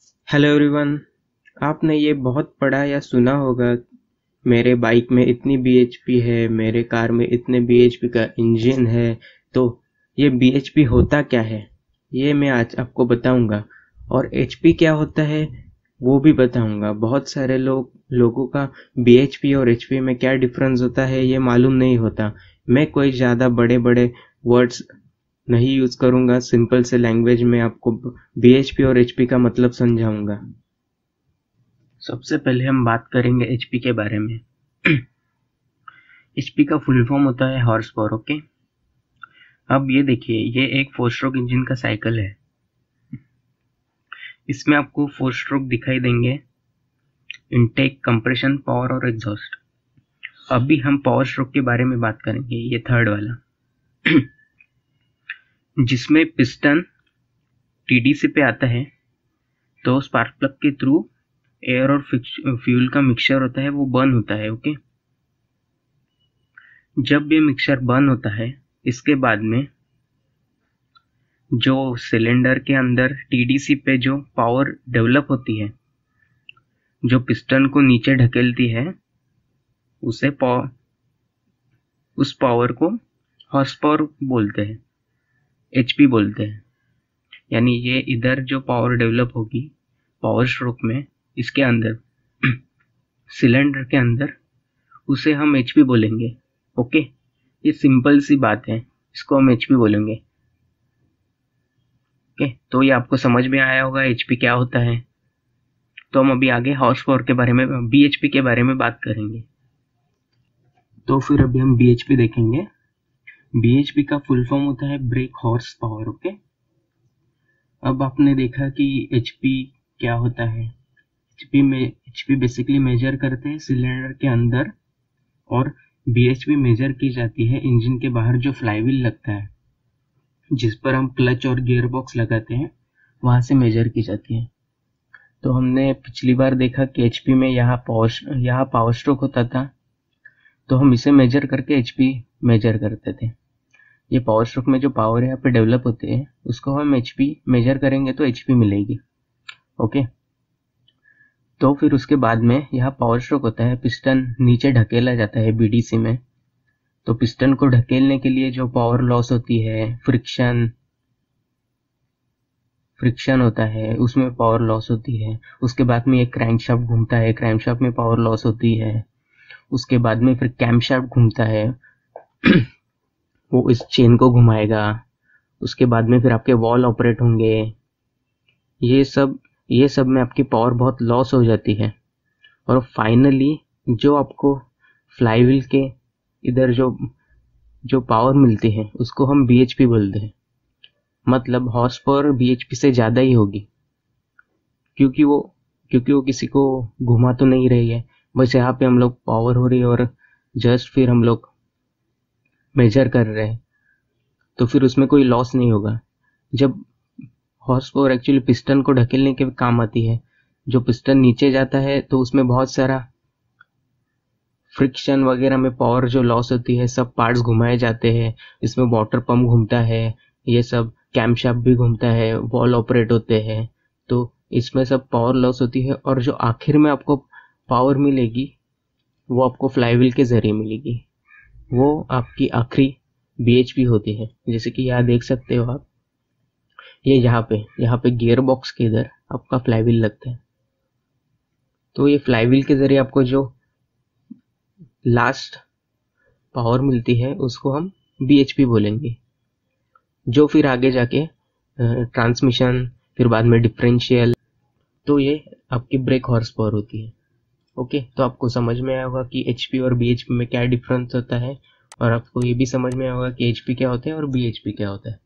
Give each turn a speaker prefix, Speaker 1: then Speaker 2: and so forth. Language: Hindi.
Speaker 1: Hello everyone. आपने ये बहुत पढ़ा या सुना होगा, मेरे बाइक में इतनी बीएचपी है, मेरे कार में इतने बीएचपी का इंजन है। तो ये बीएचपी होता क्या है, ये मैं आज आपको बताऊंगा। और एचपी क्या होता है वो भी बताऊंगा। बहुत सारे लोगों का बीएचपी और एचपी में क्या डिफरेंस होता है ये मालूम नहीं होता। मैं कोई ज़्यादा बड़े बड़े वर्ड्स नहीं यूज़ करूंगा, सिंपल से लैंग्वेज में आपको बीएचपी और एचपी का मतलब समझाऊंगा। सबसे पहले हम बात करेंगे एचपी के बारे में। एचपी का फुल फॉर्म होता है हॉर्स पावर। ओके, अब ये देखिए, ये एक 4 स्ट्रोक इंजन का साइकिल है। इसमें आपको 4 स्ट्रोक दिखाई देंगे, इनटेक, कंप्रेशन, पावर और एग्जॉस्ट। अभी हम पावर स्ट्रोक के बारे में बात करेंगे, ये थर्ड वाला, जिसमें पिस्टन टीडीसी पे आता है। तो स्पार्क प्लग के थ्रू एयर और फ्यूल का मिक्सचर होता है, वो बर्न होता है। ओके, जब ये मिक्सचर बर्न होता है, इसके बाद में जो सिलेंडर के अंदर टीडीसी पे जो पावर डेवलप होती है, जो पिस्टन को नीचे ढकेलती है, उसे उस पावर को हॉर्स पावर बोलते हैं, एचपी बोलते हैं। यानी ये इधर जो पावर डेवलप होगी पावर स्ट्रोक में, इसके अंदर सिलेंडर के अंदर, उसे हम एचपी बोलेंगे। ओके, ये सिंपल सी बात है, इसको हम एचपी बोलेंगे। ओके, तो ये आपको समझ में आया होगा एचपी क्या होता है। तो हम अभी आगे हॉर्स पावर के बारे में, बीएचपी के बारे में बात करेंगे। तो फिर अभी हम बीएचपी देखेंगे। बीएचपी का फुल फॉर्म होता है ब्रेक हॉर्स पावर। ओके, अब आपने देखा कि एचपी क्या होता है। एचपी बेसिकली मेजर करते हैं सिलेंडर के अंदर, और बीएचपी मेजर की जाती है इंजन के बाहर जो फ्लाईव्हील लगता है, जिस पर हम क्लच और गियर बॉक्स लगाते हैं, वहां से मेजर की जाती है। तो हमने पिछली बार देखा कि एचपी में यहाँ पावर स्ट्रोक होता था, तो हम इसे मेजर करके एचपी मेजर करते थे। ये पावर स्ट्रोक में जो पावर यहाँ पे डेवलप होते हैं, उसको हम एचपी मेजर करेंगे तो एचपी मिलेगी। ओके, तो फिर उसके बाद में यहाँ पावर स्ट्रोक होता है, पिस्टन नीचे ढकेला जाता है बीडीसी में। तो पिस्टन को ढकेलने के लिए जो पावर लॉस होती है, फ्रिक्शन होता है, उसमें पावर लॉस होती है। उसके बाद में एक क्रैंकशाफ्ट घूमता है, क्रैंकशाफ्ट में पावर लॉस होती है। उसके बाद में फिर कैमशाफ्ट घूमता है, वो इस चेन को घुमाएगा। उसके बाद में फिर आपके वॉल ऑपरेट होंगे। ये सब में आपकी पावर बहुत लॉस हो जाती है। और फाइनली जो आपको फ्लाईव्हील के इधर जो पावर मिलती है, उसको हम बीएचपी बोलते हैं। मतलब हॉर्स पावर बीएचपी से ज़्यादा ही होगी, क्योंकि वो किसी को घुमा तो नहीं रही है, बस यहाँ पे हम लोग पावर हो रही है और जस्ट फिर हम लोग मेजर कर रहे हैं, तो फिर उसमें कोई लॉस नहीं होगा। जब हॉर्स पावर एक्चुअली पिस्टन को ढकेलने के काम आती है, जो पिस्टन नीचे जाता है तो उसमें बहुत सारा फ्रिक्शन वगैरह में पावर जो लॉस होती है, सब पार्ट्स घुमाए जाते हैं। इसमें वाटर पंप घूमता है, ये सब कैमशाफ्ट भी घूमता है, वॉल ऑपरेट होते हैं। तो इसमें सब पावर लॉस होती है, और जो आखिर में आपको पावर मिलेगी वो आपको फ्लाईव्हील के जरिए मिलेगी। वो आपकी आखिरी बीएचपी होती है। जैसे कि यहाँ देख सकते हो आप, ये यहाँ पे गियर बॉक्स के इधर आपका फ्लाईव्हील लगता है। तो ये फ्लाईव्हील के जरिए आपको जो लास्ट पावर मिलती है, उसको हम बीएचपी बोलेंगे, जो फिर आगे जाके ट्रांसमिशन, फिर बाद में डिफरेंशियल, तो ये आपकी ब्रेक हॉर्स पावर होती है। ओके, तो आपको समझ में आया होगा कि एचपी और बीएचपी में क्या डिफरेंस होता है, और आपको ये भी समझ में आया होगा कि एचपी क्या होता है और बीएचपी क्या होता है।